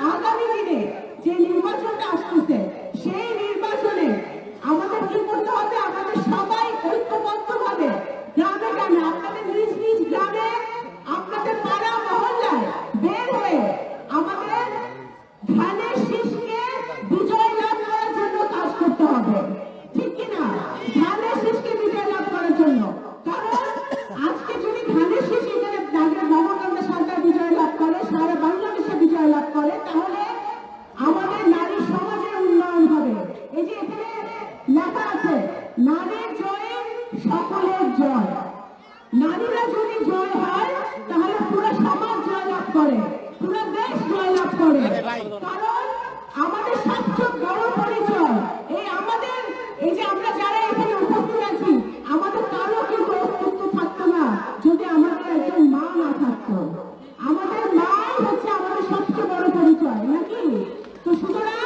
আগামী দিনে যে নির্বাচনটা আসতেছে সেই নির্বাচনে আমাদের কি করতে হবে? আমাদের সবাই ঐক্যবদ্ধভাবে গ্রামে গ্রামে, আপনাদের নিজ নিজ গ্রামে, আপনাদের পাড়া মহল্লায় বের হয়ে আমাদের ধানের শীষকে বিজয় লাভ করার জন্য কাজ করতে হবে, ঠিক কিনা? ধানের শীষকে বিজয় লাভ করার জন্য। কারণ আজকে যদি ধানের শীষ এখানে নবকান্দা সরকার বিজয় লাভ করে, সারা বাংলাদেশে বিজয় লাভ করে, তাহলে আমাদের নারী সমাজের উন্নয়ন হবে। এই যে এখানে লেখা আছে, নারীর জয়ে সকলের জয়। নারীরা যদি জয় হয় তাহলে পুরো সমাজ জয় লাভ করে, পুরো দেশ জয় লাভ করে। কারণ আমাদের সবচেয়ে বড় পরিচয় এই যে আমরা যারা এখানে উপস্থিত আছি, আমাদের কারো কিন্তু অস্তিত্ব থাকতো না যদি আমাদের একজন মা না থাকতো। আমাদের মাই হচ্ছে আমাদের সবচেয়ে বড় পরিচয়, নাকি? তো সুতরাং